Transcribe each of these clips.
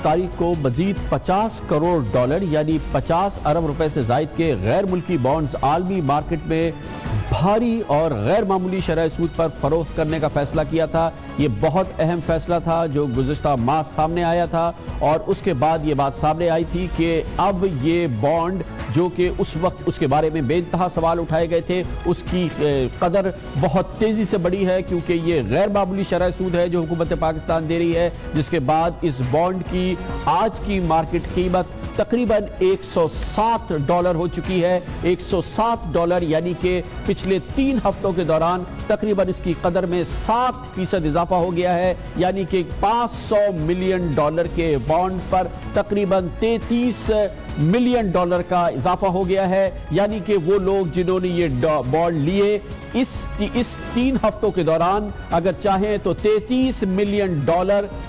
تاریخ کو مزید 50 کروڑ ڈالر یعنی 50 ارب روپے سے زائد کے غیر ملکی بانڈز عالمی مارکیٹ میں بھاری اور غیر معمولی شرح سود پر فروخت کرنے کا فیصلہ کیا تھا۔ یہ بہت اہم فیصلہ تھا جو گزشتہ ماہ سامنے آیا تھا، اور اس کے بعد یہ بات سامنے آئی تھی کہ اب یہ بانڈ جو کہ اس وقت اس کے بارے میں بے انتہا سوال اٹھائے گئے تھے، اس کی قدر بہت تیزی سے بڑھی ہے، کیونکہ یہ غیر معمولی شرح سود ہے جو حکومت پاکستان دے رہی ہے، جس کے بعد اس بانڈ کی آج کی مارکیٹ قیمت تقریباً $107 ہو چکی ہے۔ $107 یعنی کہ پچھلے 3 ہفتوں کے دوران تقریباً اس کی قدر میں 7% اضافہ ہو گیا ہے، یعنی کہ $500 ملین کے بانڈ پر تقریباً $33 ملین کا اضافہ ہو گیا ہے، یعنی کہ وہ لوگ جنہوں نے یہ بانڈ لیے اس 3 ہفتوں کے دوران اگر چاہیں تو $33 ملین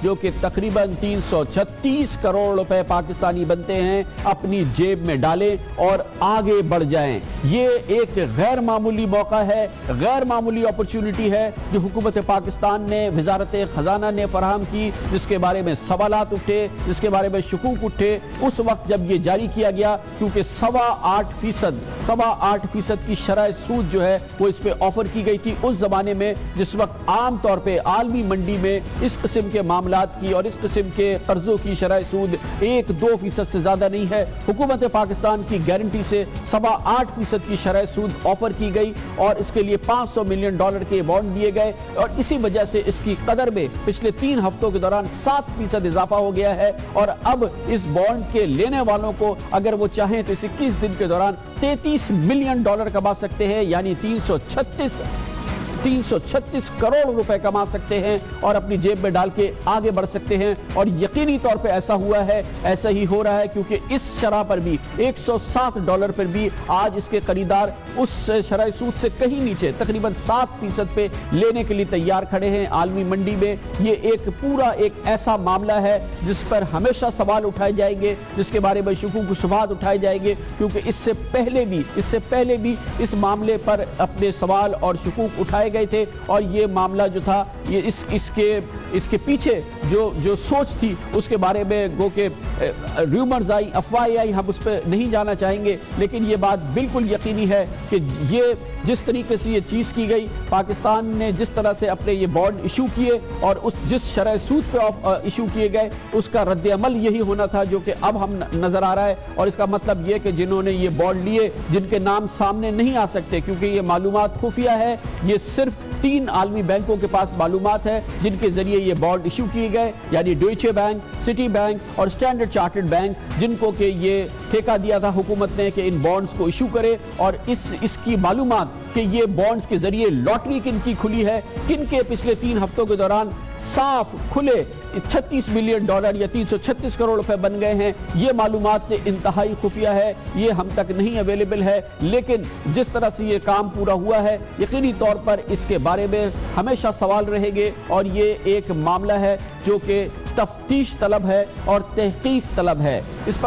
جو کہ تقریباً 336 کروڑ روپے پاکستانی بنتے ہیں اپنی جیب میں ڈالیں اور آگے بڑھ جائیں۔ یہ ایک غیر معمولی موقع ہے، غیر معمولی اپرچونٹی ہے جو حکومت پاکستان نے، وزارت خزانہ نے فراہم کی، جس کے بارے میں سوالات اٹھے، جس کے بارے میں شکوک اٹھے اس وقت جب یہ جاری کیا گیا، کیونکہ 8.25% کی شرح سود جو ہے وہ اس پہ آفر کی گئی تھی اس زمانے میں، جس وقت عام طور پہ عالمی منڈی میں اس قسم کے معاملات کی اور اس قسم کے قرضوں کی شرح سود 1-2% سے زیادہ نہیں ہے۔ حکومت پاکستان کی گارنٹی سے 8.25% کی شرح سود آفر کی گئی اور اس کے لیے $500 ملین کے بانڈ دیے گئے، اور اسی وجہ سے اس کی قدر میں پچھلے 3 ہفتوں کے دوران 7% اضافہ ہو گیا ہے، اور اب اس بانڈ کے لینے والوں کو اگر وہ چاہیں تو اس 21 دن کے دوران $33 ملین کما سکتے ہیں، یعنی 336 کروڑ روپے کما سکتے ہیں اور اپنی جیب میں ڈال کے آگے بڑھ سکتے ہیں۔ اور یقینی طور پہ ایسا ہوا ہے، ایسا ہی ہو رہا ہے، کیونکہ اس شرح پر بھی $107 پر بھی آج اس کے خریدار اس شرح سود سے کہیں نیچے تقریباً 7% پہ لینے کے لیے تیار کھڑے ہیں عالمی منڈی میں۔ یہ ایک ایسا معاملہ ہے جس پر ہمیشہ سوال اٹھائے جائیں گے، جس کے بارے میں شکوک و شبہات اٹھائے جائیں گے، کیونکہ اس سے پہلے بھی اس معاملے پر اپنے سوال اور شکوک اٹھائے گئے تھے، اور یہ معاملہ جو تھا یہ اس کے پیچھے جو سوچ تھی اس کے بارے میں گو کہ ریومرز آئی، افواہیں آئی، ہم اس پہ نہیں جانا چاہیں گے، لیکن یہ بات بالکل یقینی ہے کہ یہ جس طریقے سے یہ چیز کی گئی، پاکستان نے جس طرح سے اپنے یہ بانڈ ایشو کیے اور جس شرح سود پہ ایشو کیے گئے اس کا رد عمل یہی ہونا تھا جو کہ اب ہم نظر آ رہا ہے۔ اور اس کا مطلب یہ کہ جنہوں نے یہ بانڈ لیے، جن کے نام سامنے نہیں آ سکتے کیونکہ یہ معلومات خفیہ ہے، یہ صرف 3 عالمی بینکوں کے پاس معلومات ہے جن کے ذریعے یہ بانڈ ایشو کیے گئے، یعنی ڈوئچے بینک، سٹی بینک اور اسٹینڈرڈ چارٹرڈ بینک، جن کو کہ یہ ٹھیکہ دیا تھا حکومت نے کہ ان بانڈز کو ایشو کرے، اور اس کی معلومات کہ یہ بانڈز کے ذریعے لاٹری کن کی کھلی ہے، کن کے پچھلے 3 ہفتوں کے دوران صاف کھلے $36 ملین یا 336 کروڑ روپے بن گئے ہیں، یہ معلومات انتہائی خفیہ ہے، یہ ہم تک نہیں اویلیبل ہے، لیکن جس طرح سے یہ کام پورا ہوا ہے یقینی طور پر اس کے بارے میں ہمیشہ سوال رہیں گے، اور یہ ایک معاملہ ہے جو کہ تفتیش طلب ہے اور تحقیق طلب ہے۔ اس پر